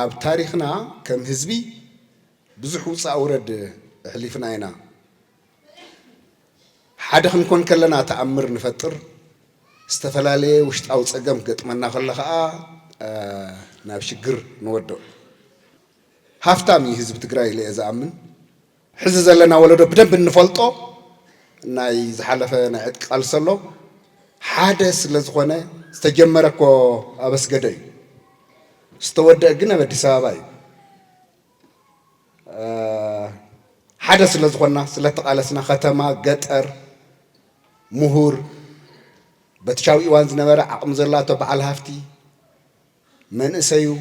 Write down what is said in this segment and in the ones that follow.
أب تاريخنا كم حزبي بزحوص أورد حليفنا هنا حدا خنكون كلنا تأمر نفتر استفلالي وشت أو تسقم قط منا خلها نابشجر نودو هافتامي حزب تقرأي لي إذا أمن حزب لنا ولده بدن بنفلطه ناي زحلفه نعد قال صلو حادث لزخونه استجمركو أبس قدي استودع جنا بدي ساباي حدث لزخونه سلت قالسنا ختمة قطر مهور بتشاوي وانز نبرة عقم زلاته بعل هفتي من اسيو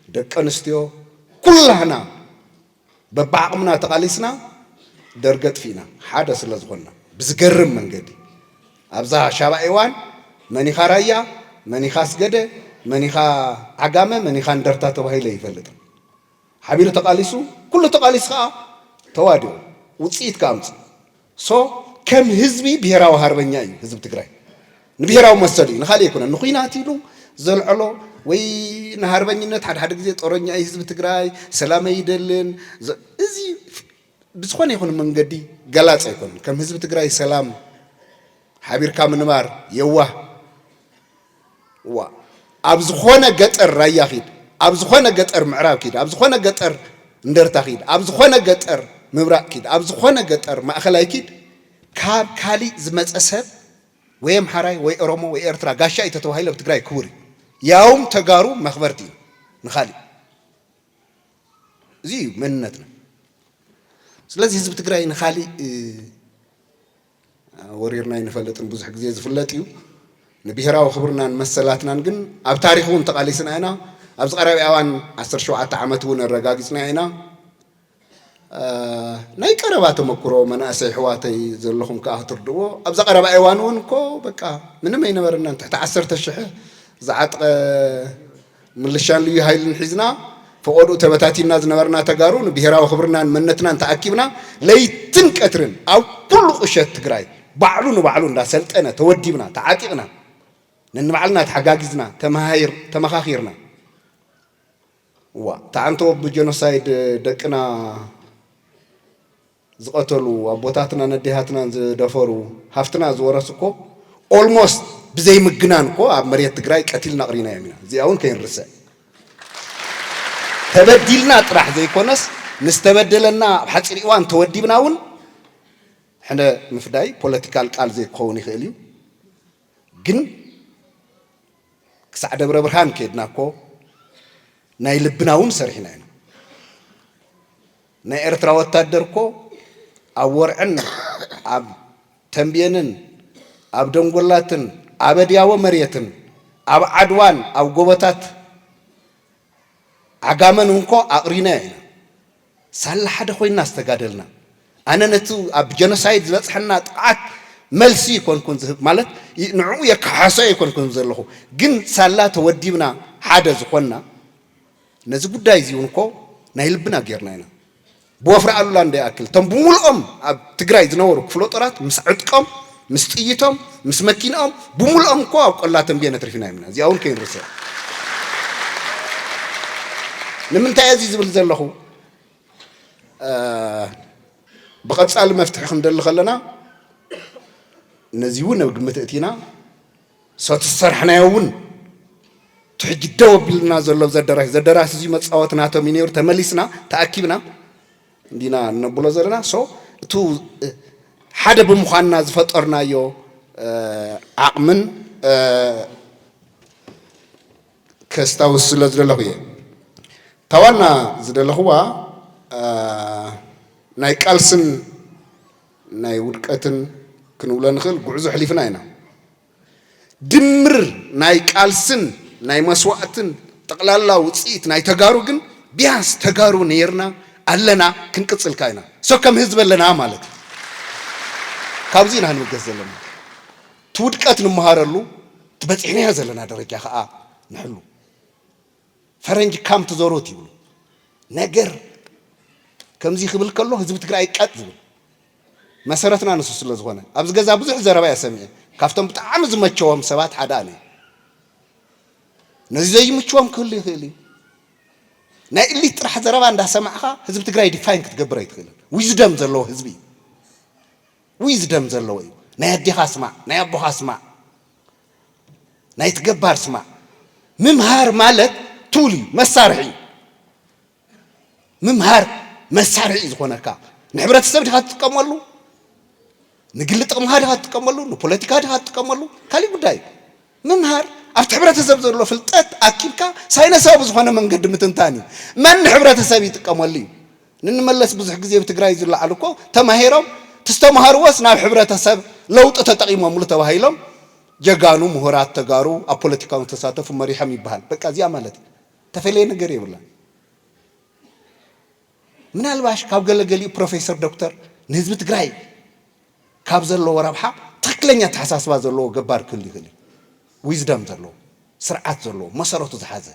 دكانستيو كلنا ببعقمنا تقاليسنا درجت فينا حدث لزخونه بزقرم من قدي أبزا شابا إيوان مني خارايا مني خاس قدة مني خا عقامة مني خان درتا تبهي لي فلت حبيل تقاليسو كل تقاليس خا توادو وتصيت كامس كم حزبي بيراو هربنياي حزب تግራይ ንብሄራው መሰሊ ንኻሊ ይኮነ ንኹይናት ኢሉ ዘልዕሎ ወይ ንሃርበኝነት ሓደ ግዜ ጦረኛ ህዝብ ትግራይ ሰላም ይደልን እዚ ብዝኾነ ይኹን መንገዲ ገላጽ ይኮን ከም ህዝብ ትግራይ ሰላም ሓቢርካ ምንባር የዋህ ኣብ ዝኾነ ገጠር ራያ ኺድ ኣብ ዝኾነ ገጠር ምዕራብ ኺድ ኣብ ዝኾነ ገጠር እንደርታ ኺድ ኣብ ዝኾነ ገጠር ምብራቅ ኺድ ኣብ ዝኾነ ገጠር ማእኸላይ ኺድ ካብ ካሊ ዝመጸሰብ ወይም ሓራይ ወይ ኦሮሞ ወይ ኤርትራ ጋሻ ይተተዋሂለ በትግራይ ክቡር ያውም ተጋሩ መኽበርቲ ንኻሊ እዚ መንነትና ስለዚህ ህዝብ ትግራይ ንኻሊ ወሪርና ይንፈልጥን ብዙሕ ግዜ ዝፍለጥ እዩ ንብሄራዊ ክብርናን መሰላትናን ግን ኣብ ታሪኹን ተቃሊስና ኢና ኣብ ዝቀረበ እዋን 17 ዓመት እውን ረጋጊጽና ኢና ናይ ቀረባ ተመክሮ መናእሰይ ሕዋተይ ዘለኹም ከዓ ትርድዎ ኣብ ዝቀረበ እዋን እውን እኮ በቃ ምንም ኣይነበረናን ትሕቲ 10,000 ዝዓጥቀ ምልሻን ልዩ ሃይልን ሒዝና فقولوا تبتاتينا زنورنا تجارون بهراو خبرنا منتنا تأكيبنا ليتن كترن أو كل قشة تجراي بعلون لا سلطنا توديبنا تعاتقنا ننبعلنا تحجاجزنا تمخاخيرنا تعانتو بجنوسايد دكنا زقتلوا أبوتاتنا نديهاتنا دفروا هفتنا زورسكو almost بزي مجنانكو مريت تجراي قتلنا قرينا يمينا زي أون كين رسا تبدلنا طرح زي كونس نستبدلنا بحصر إيوان توديبنا ون حنا مفداي political قال زي كوني خيلي جن كسعد برهان كيدناكو ناي لبنا ون سرحنا ناي إرترا وتادركو أورعن أب تنبينن أب دنقلاتن أبدياو مريتن أب عدوان أو قوتات عقامن هنكو أقرينا سال حدا خوي الناس تقادلنا أنا نتو أب جنوسايد لصحنا طاعت ملسي كون زهب مالت نعو يكحاسا يكون زلخو جن سالا توديبنا حدا زخونا نزي قداي زي هنكو نايلبنا غيرنا هنا بوفر الله ندي أكل تنبول أب تقراي زنورو كفلوطرات مسعدكم مستيتهم مسمكينهم بمول كو الله تنبينا ترفينا منا زي أول كين رسال لمن تعزي زبل زلخو بقد سأل مفتح خندل خلنا نزيونا بقمة اتينا صوت الصرحنا يوون تحج الدوب لنا زلو زدراح سيزي متصاوتنا تمينيور تمليسنا تأكيبنا دينا نبولا زرنا تو حدا بمخانا زفترنا يو عقمن كستاوس لزلخوية توانا زدلخوا ناي كالسن ناي ودكتن كنولا نخل قعزو حليفنا هنا دمر ناي كالسن ناي مسواتن تقلالا وصيت ناي تجارو جن بياس تجارو نيرنا ألنا كنقصل كاينا سو كم حزب لنا مالك كابزين هنوجزلنا تودكتن مهارلو تبصحنا يزلنا درجة خا نحلو فرنج كام تزوروتي نجر كم زي خبل كله حزب تقرأي كاتب مسيرتنا نصوص لزغنا أبز جزء بزح زربا يسميه كافتم بتعمز متشوم سبات حداني نزي متشوم كل خيلي ናይ ኢሊት ጥራሕ ዘረባ እንዳሰማዕኻ ህዝቢ ትግራይ ዲፋይን ክትገብር ኣይትኽእልን ዊዝደም ዘለዎ ህዝቢ ዊዝደም ዘለዎ እዩ ናይ ኣዴኻ ስማዕ ናይ ኣቦኻ ስማዕ ናይ ትገባር ስማዕ ምምሃር ማለት ቱል እዩ መሳርሒ ምምሃር መሳርሒ ዝኾነካ ንሕብረተሰብ ዲኻ ትጥቀመሉ ንግሊ ጥቕምኻ ዲኻ ትጥቀመሉ ንፖለቲካ ዲኻ ትጥቀመሉ ካሊእ ጉዳይ ምምሃር ኣብቲ ሕብረተሰብ ዘሎ ፍልጠት ኣኪብካ ሳይነሳዊ ዝኾነ መንገዲ ምትንታን እዩ መን ሕብረተሰብ ይጥቀመሉ እዩ ንንመለስ ብዙሕ ግዜ ብትግራይ ዝለዓሉ እኮ ተማሂሮም ተስተማሃርዎስ ናብ ሕብረተሰብ ለውጢ ተጠቒሞምሉ ተባሂሎም ጀጋኑ ምሁራት ተጋሩ ኣብ ፖለቲካውን ተሳተፉ መሪሖም ይበሃል በቃ እዚኣ ማለት ተፈለየ ነገር የብላን ምናልባሽ ካብ ገለገሊኡ ፕሮፌሰር ዶክተር ንህዝቢ ትግራይ ካብ ዘለዎ ረብሓ ትክክለኛ ተሓሳስባ ዘለዎ ገባር ክህሉ ይኽእል እዩ ዊዝደም ዘለዎ ስርዓት ዘለዎ መሰረቱ ዝሓዘ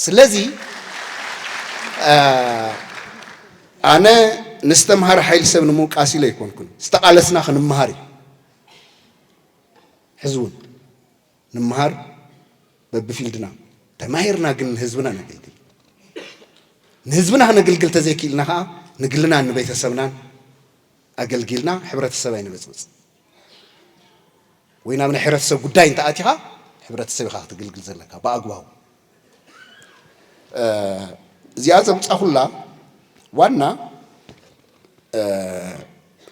ስለዚ ኣነ ንስተምሃር ሓይሊ ሰብ ንምውቃስ ኢለ ኣይኮንኩን ዝተቃለስና ክንምሃር እዩ ሕዝቡን ንምሃር በብፊልድና ተማሂርና ግን ንህዝብና ነገልግል ንህዝብና ክነገልግል ተዘይክኢልና ከዓ ንግልና ንቤተሰብናን ኣገልጊልና ሕብረተሰብ ኣይንበፅብፅ ወይ ናብ ናይ ሕብረተሰብ ጉዳይ እንተኣቲኻ ሕብረተሰብ ኢኻ ክትገልግል ዘለካ ብኣግባቡ እዚኣ ዘምፃ ኩላ ዋና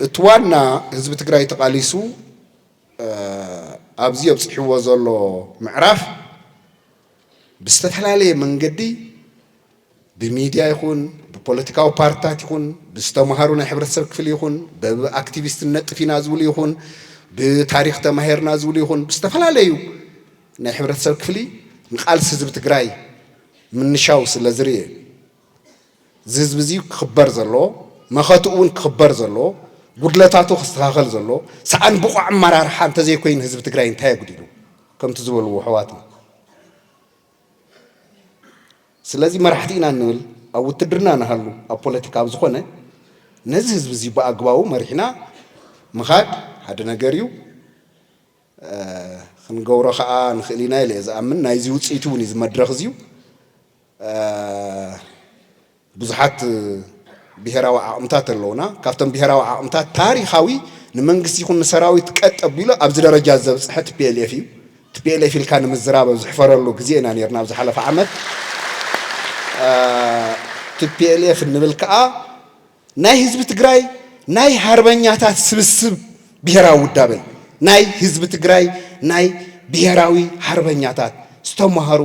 እቲ ዋና ህዝቢ ትግራይ ተቃሊሱ ኣብዚ ኣብፅሕዎ ዘሎ ምዕራፍ ብዝተፈላለየ መንገዲ ብሚድያ ይኹን ብፖለቲካዊ ፓርቲታት ይኹን ብዝተምሃሩ ናይ ሕብረተሰብ ክፍሊ ይኹን ብኣክቲቪስትነት ጥፊና ዝብሉ ይኹን ብታሪክ ተማሂርና ዝብሉ ይኹን ብዝተፈላለዩ ናይ ሕብረተሰብ ክፍሊ ንቃልሲ ህዝቢ ትግራይ ምንሻው ስለ ዝርየ እዚ ህዝቢ እዚ ክኽበር ዘለዎ መኸትኡ እውን ክኽበር ዘለዎ ጉድለታቱ ክስተኻኸል ዘለዎ ሰዓን ብቑዕ ኣመራርሓ እንተዘይኮይኑ ህዝቢ ትግራይ እንታይ የጉዲሉ ከምቲ ዝበልዎ ኣሕዋትና ስለዚ መራሕቲ ኢና ንብል ኣብ ውትድርና ንሃሉ ኣብ ፖለቲካ ኣብ ዝኾነ ነዚ ህዝቢ እዚ ብኣግባቡ መሪሕና ምኻድ ሓደ ነገር እዩ ክንገብሮ ከዓ ንኽእል ኢና ኢለ ዝኣምን ናይዚ ውፅኢቱ እውን እዩ መድረኽ እዚዩ ብዙሓት ብሄራዊ ዓቕምታት ኣለውና ካብቶም ብሄራዊ ዓቕምታት ታሪኻዊ ንመንግስቲ ይኹን ንሰራዊት ቀጥ ኣቢሉ ኣብዚ ደረጃ ዘብፅሐ ቲፒኤልኤፍ እዩ ቲፒኤልኤፍ ኢልካ ንምዝራብ ኣብ ዝሕፈረሉ ግዜ ኢና ነርና ኣብ ዝሓለፈ ዓመት ቲፒኤልኤፍ እንብል ከዓ ናይ ህዝቢ ትግራይ ናይ ሃርበኛታት ስብስብ ብሄራዊ ውዳበ ናይ ህዝቢ ትግራይ ናይ ብሄራዊ ሃርበኛታት ዝተምሃሩ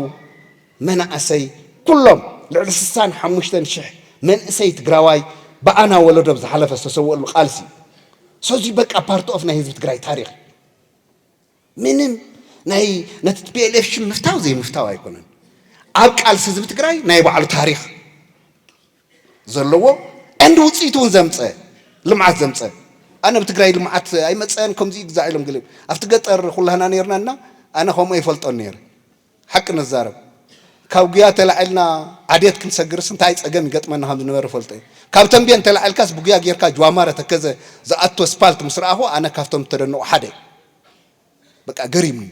መናእሰይ ኩሎም ልዕሊ 65,000 መንእሰይ ትግራዋይ በኣና ወለዶ ብዝሓለፈ ዝተሰውአሉ ቃልሲ ሰዚ በቃ ፓርት ኦፍ ናይ ህዝቢ ትግራይ ታሪክ ምንም ናይ ነቲ ቲፒኤልኤፍ ሽም ምፍታው ዘይምፍታው ኣይኮነን ኣብ ቃልሲ ህዝቢ ትግራይ ናይ ባዕሉ ታሪክ ዘለዎ እንድ ውፅኢቱ እውን ዘምፀ ልምዓት ዘምፀ ኣነ ብትግራይ ልምዓት ኣይመፀን ከምዚ ግዛዕ ኢሎም ገለ ኣብቲ ገጠር ኩላህና ነርናና ኣነ ከምኡ ይፈልጦን ነይረ ሓቂ ነዛረብ ካብ ጉያ ተላዒልና ዓዴት ክንሰግርስ እንታይ ፀገም ይገጥመና ከም ዝነበረ ፈልጦ እዩ ካብ ተንቤን ተላዒልካስ ብጉያ ጌርካ ጅዋማረ ተከዘ ዝኣቶ ስፓልት ምስ ረኣኹ ኣነ ካብቶም ተደንቑ ሓደ በቃ ገሪሙኒ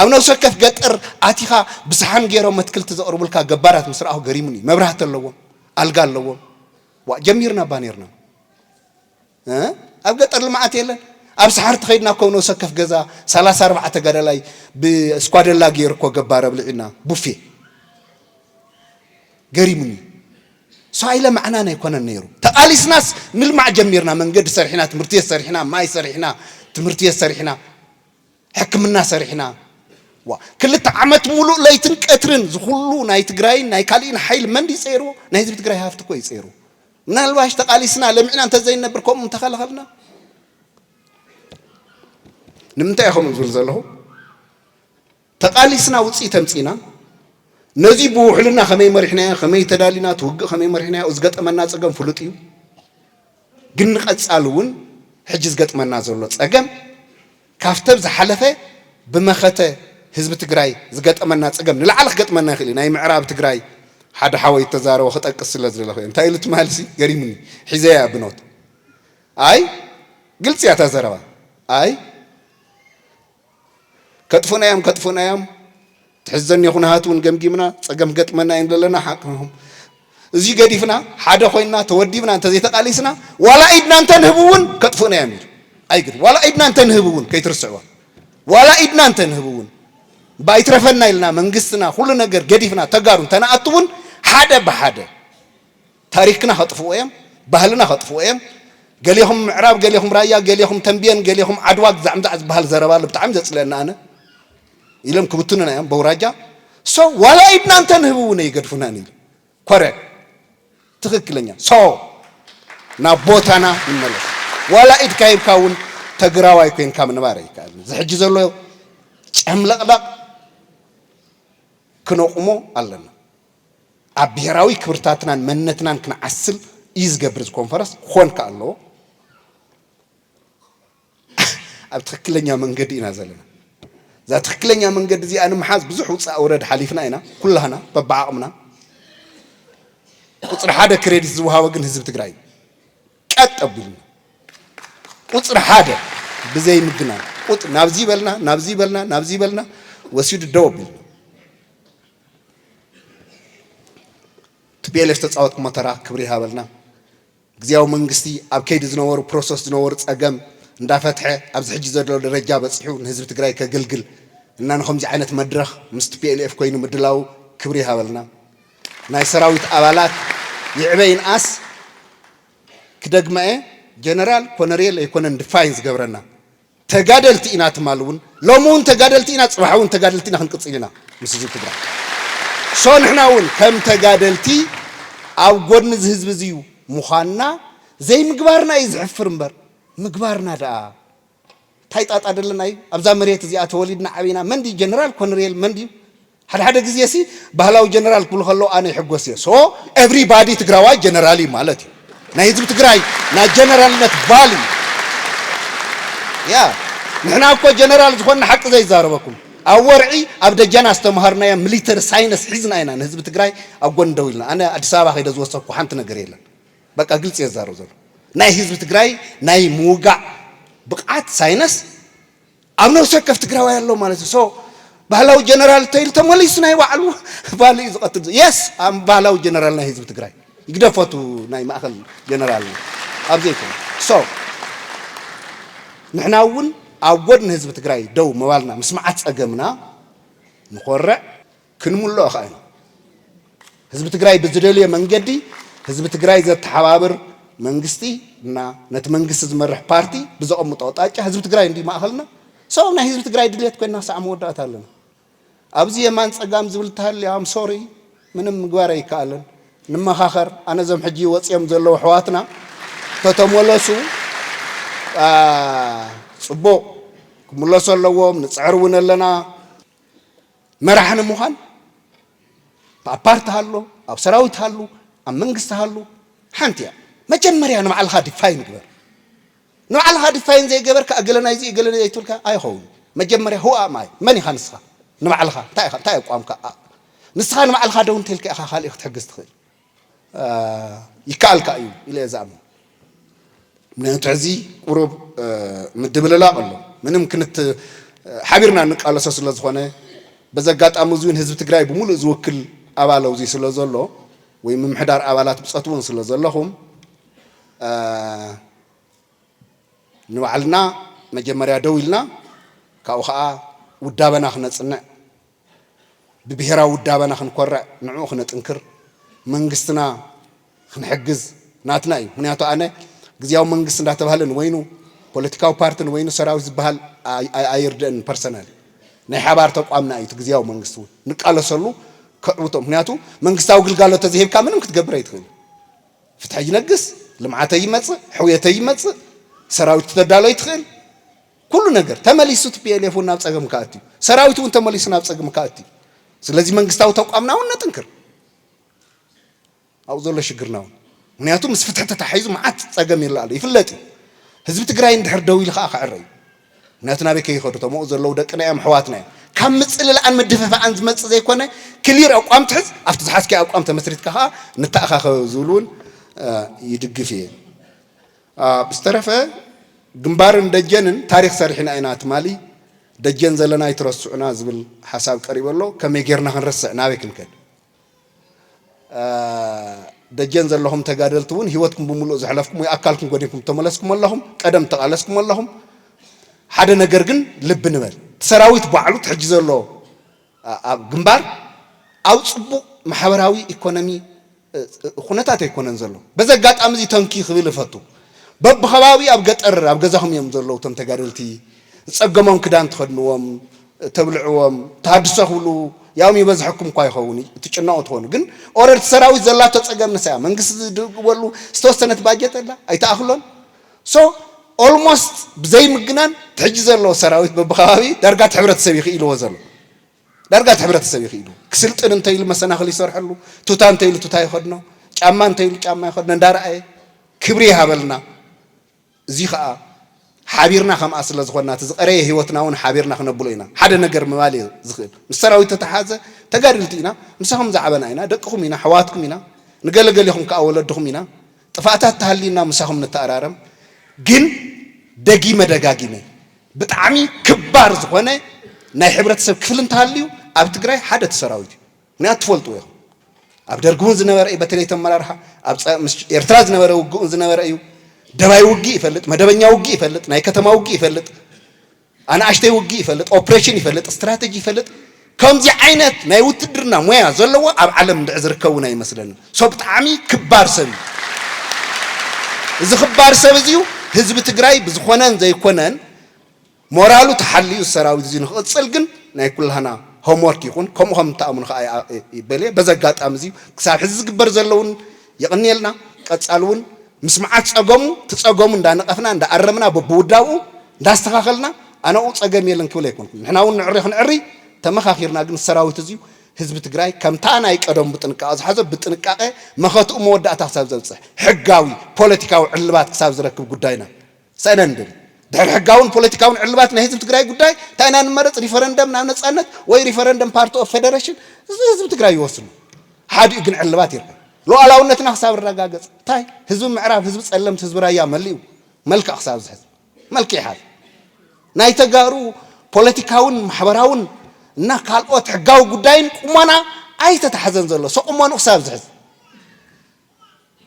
ኣብ ነብሲ ወከፍ ገጠር ኣቲኻ ብሰሓን ገይሮም መትክልቲ ዘቕርቡልካ ገባራት ምስ ረኣኹ ገሪሙኒ መብራህቲ ኣለዎም ኣልጋ ኣለዎም ጀሚርና ባኔርና ኣብ ገጠር ልምዓት የለን ኣብ ሰሓር ተኸይድና እኮ ነብሲ ወከፍ ገዛ 34 ገዳላይ ብስኳደላ ገይሩ እኮ ገባረ ብልዒና ቡፌ ገሪሙኒ ሰው ማዕናና ኣይኮነን ነይሩ ተቃሊስናስ ምልማዕ ጀሚርና መንገዲ ሰሪሕና ትምህርቲ ሰሪሕና ማይ ሰሪሕና ትምህርቲ ሰሪሕና ሕክምና ሰሪሕና ክልተ ዓመት ሙሉእ ለይትን ቀትርን ዝኹሉ ናይ ትግራይ ናይ ካልኢን ሓይል መንዲ ይፀይሩ ናይ ህዝቢ ትግራይ ሃፍቲ እኮ ይፀይሩ ምናልባሽ ተቃሊስና ለምዕና እንተዘይነብር ከምኡ እንተኸለኸልና ንምንታይ ኢኹም ዝብል ዘለኹ ተቃሊስና ውፅኢት ተምፂና ነዚ ብውሕልና ከመይ መሪሕናዮ ከመይ ተዳሊና ትውግእ ከመይ መሪሕናዮ ዝገጠመና ፀገም ፍሉጥ እዩ ግን ንቐፃል እውን ሕጂ ዝገጥመና ዘሎ ፀገም ካፍተብ ዝሓለፈ ብመኸተ ህዝቢ ትግራይ ዝገጠመና ፀገም ንላዕሊ ክገጥመና ይኽእል ናይ ምዕራብ ትግራይ ሓደ ሓወይ ተዛረበ ክጠቅስ ስለ ዝለኹ እንታይ ኢሉ ትማልሲ ገሪሙኒ ሒዘያ ብኖት ኣይ ግልፂ እያ ተዘረባ ኣይ ከጥፉናዮም تحزن يكون هاتون جمجمنا صقم قطمنا إن لنا حقهم زي قديفنا حدا خوينا تودينا أنت زي تقاليسنا ولا إدنا أنت نهبون كتفنا يا أمير أيقد ولا إدنا أنت نهبون كي ترسعوا ولا إدنا أنت نهبون بايترفنا لنا منقصنا كلنا نجر قديفنا تجارون تناقطون حدا بحدا تاريخنا خطفوا أيام بهلنا خطفوا أيام قال لهم عرب قال لهم رايا قال لهم تنبيان قال لهم عدواق زعمت بهال زربال بتعمد لنا أنا يلهم كبتنا أيام بوراجع سو ولا إدنا أنت نهبون يقدفنا نيل كورك تخكلنيا سو نابوتانا يملس ولا إد كايب كون تجراوي كين كام نباري كان زحج زلوا عملق كنوقمو علنا أبيراوي كبرتاتنا منتنا كنا عسل يزجبرز كونفرنس خون كالله أبتخكلنيا من قد ينزلنا ذات تخكلنيا من قد زي أنا محاز بزحوت أورد حليفنا هنا كلنا ببعضنا قصر حدا كريديت زوها وجن هزب تجراي كأتقبلنا قصر حدا بزي مدنا قط نابزي بلنا وسيد الدوبل تبيلش تصوت كمطرة كبريها بلنا جزياو منقستي أبكيد زنور بروسس زنور أجمع ندافتحه أبز حج زاد لو الرجال بتصحون هزب تجراي كجلجل إننا نخمز عينة مدرخ مستبيل كوين مدلاو كبريها بلنا ناي سراويت أبالات يعبين أس كدقمة جنرال كونريل يكون ديفاينز قبرنا تجادلتي إنات مالون لو مون تجادلتي إنات صباحون تجادلتي نحن قصينا مسجد كبرى شون إحنا ون كم تجادلتي أو قرن زهز بزيو مخانا زي مقبارنا يزعفر مبر مقبارنا دا تايت أدلنا أبزا مريت زي أتولدنا عبينا مندي جنرال كونريل مندي هذا جزيسي بهلاو جنرال كل خلو أنا يحقوسي so everybody تقرأوا جنرالي مالتي نايزب تقرأي نا جنرال نتبالي يا نحن أكو جنرال زخون حق زي زاربكم أورعي أبدا جانا استمهرنا يا مليتر ساينس حزنا هنا نحزب تقرأي أقول دولنا أنا أدسابة هيدا زوجتك وحنتنا قريلا بقى قلت يا زارو زار ناي حزب تقرأي ناي موقع بقعت ساينس أمنو سكف تقرأوا يا الله مالتي so بهلاو جنرال تيل تموليسنا يوعلو بالي زقتل يس أم بهلاو جنرال نه حزب تقرأي يقدر فوتو ناي ما أخل جنرال أبزيكم so نحن أول حزب تقرأي دو موالنا مسمعت أجمنا نقرأ كنمول الله خاين حزب تقرأي بزدلية من جدي حزب تقرأي ذات حوابر منجستي نت منجست زمرح بارتي بزقم متوقع حزب تقرأي عندي ما أخلنا so نه حزب تقرأي دليت كنا سامودة تالنا أبزي يمان سأقام زبلتها اللي I'm sorry منهم مقواري كالن نما خاخر أنا زم حجي وصيام زلوا حواتنا تتمولسو صبو كمولسو اللوم نتصعرون لنا مرحنا مخان بأبارت هالو أو سراويت هالو أم منقست هالو حنتيا ما جمري أنا مع الهادي فاين قبر نوع الهادي فاين زي قبر كأقلنا زي تقولك أي هون ما جمري هو أماي ماني خانسها نمع الخا تاي قام كا نسخة نمع الخا دون تلك أخا خالي تحجز تخيل يكال كأيو إلى زعم من تعزي قرب من دبل لا الله من ممكن حبيرنا نك على أساس الله زخانة بزقات أمزون حزب تقرأي بمول زوكل أبالو زي سلا زلوا ويمم حدار أبالات بسطون سلا زلهم نوعلنا مجمريا دويلنا كأوخاء ودابنا خنا صنع ببهرا ودابنا خنقرع نعو خنا تنكر منقستنا خنحجز ناتنا اي منياتو انا غزياو منقست እንዳተባሃለን ወይኑ ፖለቲካው ፓርቲን ወይኑ ሰራዊት ዝበሃል አይርደን ፐርሰናል ናይ ሓባር ተቋምና እዩ ግዝያው መንግስቱ ንቃለሰሉ ከጥሩቶ ምክንያቱ መንግስታው ግልጋሎት ተዝሂብካ ምንም ክትገብር አይትኽእል ፍትሕ ይነግስ ልምዓተ ይመጽእ ሕውየተ ይመጽእ ሰራዊት ተዳሎ ይትኽእል كل نجار تمليسوت بيليفون نابس أجمع كاتي سراويتو أنت مليسون نابس أجمع كاتي سلزم من قستاو توقعنا ولا تنكر أو زول شجرنا ونياتو مسفتح تحيز معات أجمع الله يفلتي حزب تجراين دحر دويل خاخ عري ونياتنا بكي يخرج تمو زول لو دكنا يا محواتنا كم مسألة الآن مدفع عن مس زي كونه كلير أو قام تحس أفتح حسك أو قام تمسرت كها نتأخخ زولون يدق فيه بسترفه جنبارن دجنن تاريخ سرحنا أينات مالي ደጀን ዘለና ይትረስዑና ዝብል ሓሳብ ቀሪበ ኣሎ ከመይ ጌርና ክንረስዕ ናበይ ክንከድ ደጀን ዘለኹም ተጋደልቲ እውን ህይወትኩም ብምሉእ ዝሕለፍኩም ወይ ኣካልኩም ጎዲንኩም ተመለስኩም ኣለኹም ቀደም ተቃለስኩም ኣለኹም ሓደ ነገር ግን ልብ ንበል ሰራዊት ባዕሉ ትሕጂ ዘሎ ኣብ ግንባር ኣብ ጽቡቕ ማሕበራዊ ኢኮኖሚ ኩነታት ኣይኮነን ዘሎ በዚ ኣጋጣሚ እዚ ተንኪ ክብል ይፈቱ በብኸባቢ ኣብ ገጠር ኣብ ገዛኹም እዮም ዘለዉ እቶም ተጋደልቲ ዝጸገሞም ክዳን ትኸድንዎም ተብልዕዎም ተሃድሶ ክብሉ ያው ይበዝሐኩም እኳ ይኸውን ትጭናቑ ትኾኑ ግን ኦረድ ሰራዊት ዘላቶ ጸገም ንሳያ መንግስቲ ዝድግበሉ ዝተወሰነት ባጀት ኣላ ኣይተኣኽሎን ሶ ኦልሞስት ብዘይ ምግናን ትሕጂ ዘሎ ሰራዊት በብኸባቢ ዳርጋት ሕብረተሰብ ይኽኢልዎ ዘሎ ዳርጋት ሕብረተሰብ ይኽኢሉ ክስልጥን እንተይሉ መሰናኽል ይሰርሐሉ ቱታ እንተይሉ ቱታ ይኸድኖ ጫማ እንተይሉ ጫማ ይኸድኖ እንዳረኣየ ክብሪ ይሃበልና እዚ ከዓ ሓቢርና ከምኣ ስለ ዝኾንና እቲ ዝቐረየ ህይወትና እውን ሓቢርና ክነብሎ ኢና ሓደ ነገር ምባል ዝኽእል ምስ ሰራዊት ተተሓዘ ተጋድልቲ ኢና ምሳኹም ዝዓበና ኢና ደቅኹም ኢና ሕዋትኩም ኢና ንገለገሊኹም ከዓ ወለድኹም ኢና ጥፋእታት ተሃሊና ምሳኹም ንተኣራረም ግን ደጊመ ደጋጊመ ብጣዕሚ ክባር ዝኾነ ናይ ሕብረተሰብ ክፍል እንተሃልዩ ኣብ ትግራይ ሓደ ተሰራዊት እዩ ምክንያቱ ትፈልጥዎ ኢኹም ኣብ ደርጊ እውን ዝነበረ እዩ በተለይ ተመራርሓ ኣብ ኤርትራ ዝነበረ ውግእ እውን ዝነበረ እዩ ደባይ ውጊ ይፈልጥ መደበኛ ውጊ ይፈልጥ ናይ ከተማ ውጊ ይፈልጥ ኣናእሽተይ ውጊ ይፈልጥ ኦፕሬሽን ይፈልጥ ስትራቴጂ ይፈልጥ ከምዚ ዓይነት ናይ ውትድርና ሞያ ዘለዎ ኣብ ዓለም እንድዕ ዝርከቡና ይመስለኒ ሶ ብጣዕሚ ክባር ሰብ እዩ እዚ ክባር ሰብ እዚዩ ህዝቢ ትግራይ ብዝኾነን ዘይኮነን ሞራሉ ተሓልዩ ሰራዊት እዚ ንኽቕፅል ግን ናይ ኩላህና ሆምወርክ ይኹን ከምኡ ከም ተኣምኑ ከዓ ይበለ በዚ ኣጋጣሚ እዚዩ ክሳብ ሕዚ ዝግበር ዘለውን የቕኒየልና ቀጻል እውን ምስማዓት ጸገሙ ትጸገሙ እንዳነቐፍና እንዳኣረምና በብውዳብኡ እንዳስተኻኸልና ኣነኡ ጸገም የለን ክብል ኣይኮንኩም ንሕና እውን ንዕሪ ክንዕሪ ተመኻኺርና ግን ሰራዊት እዚዩ ህዝቢ ትግራይ ከምታ ናይ ቀደም ብጥንቃቐ ዝሓዘ ብጥንቃቐ መኸትኡ መወዳእታ ክሳብ ዘብፅሕ ሕጋዊ ፖለቲካዊ ዕልባት ክሳብ ዝረክብ ጉዳይና ሰአና እንደል ድሕሪ ሕጋውን ፖለቲካውን ዕልባት ናይ ህዝቢ ትግራይ ጉዳይ እንታይ ኢና ንመረፅ ሪፈረንደም ናብ ነፃነት ወይ ሪፈረንደም ፓርቲ ኦፍ ፌደሬሽን ህዝቢ ትግራይ ይወስኑ ሓዲኡ ግን ዕልባት ይርከብ ሉዓላውነትና ክሳብ ዝረጋገፅ እንታይ ህዝቢ ምዕራብ ህዝቢ ጸለምቲ ህዝቢ ራያ መሊኡ መልክዕ ክሳብ ዝሕዝ መልክዕ ይሓዝ ናይ ተጋሩ ፖለቲካውን ማሕበራውን እና ካልኦት ሕጋዊ ጉዳይን ቁመና ኣይተተሓዘን ዘሎ ሰቁመኑ ክሳብ ዝሕዝ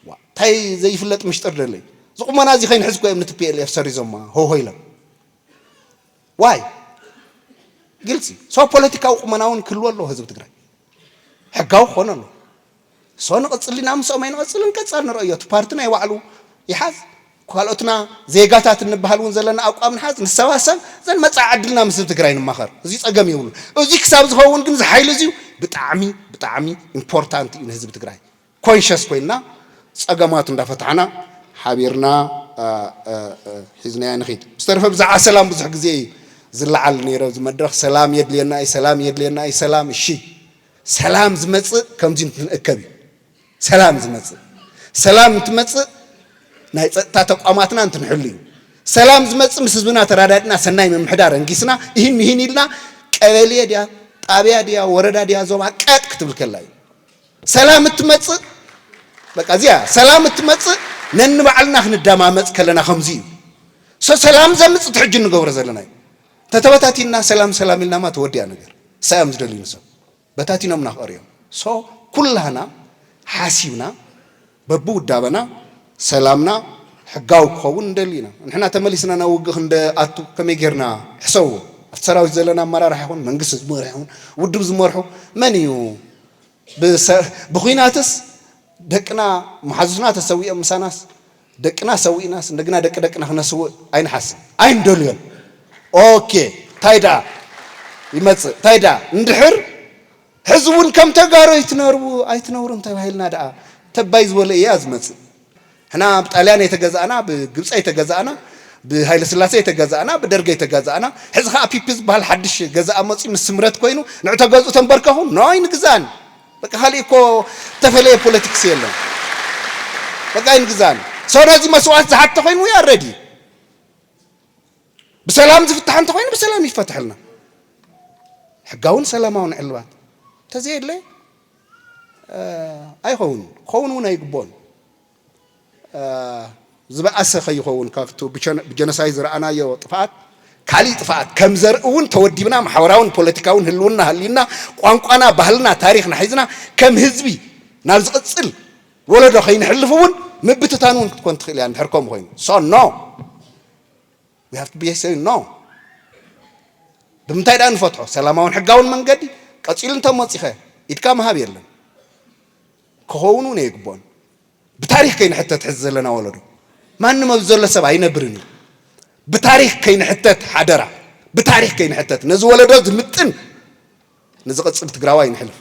እንታይ ዘይፍለጥ ምሽጥር ደለይ ዝቁመና እዚ ከይንሕዝ ኮ እምነት ፒኤልኤፍ ሰሪዞማ ሆሆ ኢሎም ዋይ ግልፂ ሶ ፖለቲካዊ ቁመናውን ክህልዎ ኣለዎ ህዝቢ ትግራይ ሕጋዊ ክኾነ ኣሎ ሶ ንቕፅል ኢና ምስኦም ኣይንቐፅል ንቀፃል ንረአዮ እቲ ፓርቲ ናይ ባዕሉ ይሓዝ ካልኦትና ዜጋታት እንበሃል እውን ዘለና ኣቋም ንሓዝ ንሰባሰብ ዘን መጻኢ ዓድልና ምስ ህዝቢ ትግራይ ንማኸር እዚ ፀገም የብሉ እዚ ክሳብ ዝኸውን ግን ዝሓይሉ እዚዩ ብጣዕሚ ብጣዕሚ ኢምፖርታንት እዩ ንህዝቢ ትግራይ ኮንሽስ ኮይንና ፀገማት እንዳፈታሕና ሓቢርና ሒዝናያ ንኺድ ዝተረፈ ብዛዕባ ሰላም ብዙሕ ግዜ ዝለዓል ነይረ እዚ መድረኽ ሰላም የድልየና እዩ ሰላም የድልየና እዩ ሰላም እሺ ሰላም ዝመፅእ ከምዚ እንትንእከብ እዩ ሰላም ዝመፅእ ሰላም እንትመፅእ ናይ ፀጥታ ተቋማትና እንትንሕሉ እዩ ሰላም ዝመፅእ ምስ ህዝብና ተራዳድና ሰናይ ምምሕዳር እንጊስና ይህን ኢልና ቀበሌ ድያ ጣብያ ድያ ወረዳ ድያ ዞባ ቀጥ ክትብል ከላ እዩ ሰላም እትመፅእ በቃ እዚያ ሰላም እትመፅእ ነንባዕልና ክንዳማመፅ ከለና ከምዚ እዩ ሶ ሰላም ዘምፅእ ትሕጂ ንገብሮ ዘለና እዩ ተተበታቲና ሰላም ሰላም ኢልናማ ተወዲያ ነገር ሰላም ዝደልዩ ሰብ በታቲኖምና ክቐርዮም ሶ ኩላህና ሓሲብና በብውዳበና ሰላምና ሕጋዊ ክኸውን እንደሊና ንሕና ተመሊስና ናብ ውግእ ክንደኣቱ ከመይ ጌርና ሕሰብዎ ኣብቲ ሰራዊት ዘለና ኣመራርሓ ይኹን መንግስቲ ዝመርሑ ይኹን ውድብ ዝመርሑ መን እዩ ብኹናትስ ደቅና መሓዙትና ተሰዊኦም ምሳናስ ደቅና ሰዊእናስ እንደገና ደቅና ክነስውእ ኣይንሓስብ ኣይንደልዮን ኦኬ ታይዳ ይመፅእ ታይዳ እንድሕር ሕዝቡን ከም ተጋሩ ኣይትነብሩን ተባሂልና ደኣ ተባይ ዝበለ እያ ዝመፅእ ሕና ብጣልያን የተገዛእና ብግብፂ የተገዛእና ብሃይለ ስላሴ የተገዛእና ብደርገ የተገዛእና ሕዚ ከዓ ፒፒ ዝበሃል ሓድሽ ገዛእ መፂ ምስ ስምረት ኮይኑ ንዑ ተገዝኡ ተንበርከኹ ናይ ንግዛን በቃ ካሊእ እኮ ተፈለየ ፖለቲክስ የለን በቃ ይንግዛን ሰው ነዚ መስዋዕት ዝሓተ ኮይኑ ያ ረዲ بسلام زفتحان تقولين بسلام يفتح لنا حقاون سلامون علوات تزيد لي أي خونون أي قبون زبا أسخ يخون كافتو بجنسايز رأنا يو طفات كالي طفات كم زرقون توديبنا محوراون بوليتيكاون هلونا هلينا قوانقانا بحلنا تاريخنا حيزنا كم هزبي نالز قصل ولا دو خين حلفون مبتتانون تكون تخيل يعني حركم خوين so no we have to be saying no بمتايد أنفتحه سلامون حقاون من قدي قصيل انت مصيخه يتكام هاب يلن كهونون يقبون بتاريخ كين حتى تحز لنا ولدو ما انما بزول سبع ينبرني بتاريخ كين حتى حدرة بتاريخ كين حتى نزو ولدو زمتن نزو قصيل تقراوين حلف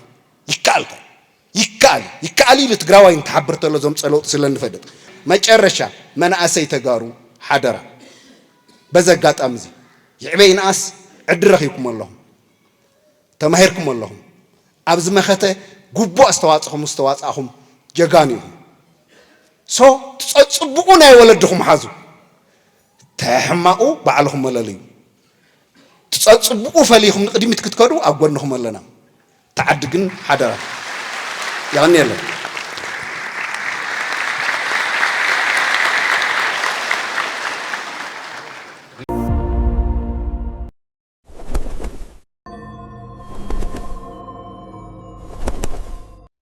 يكالي لتقراوين تحبرت له زم صلوت سلن فدت ما يጨረሻ مناسي تغارو حدرة بزقات امزي يعبين اس عدرخيكم اللهم تماهركم اللهم ابز مخته غبو استواصهم جغانيهم سو تصصبقونا يولدكم حازو تحمقوا بعلهم مللي تصصبقوا فليهم قديم تكتكدوا اغونهم لنا تعدقن حدرة يعني يلا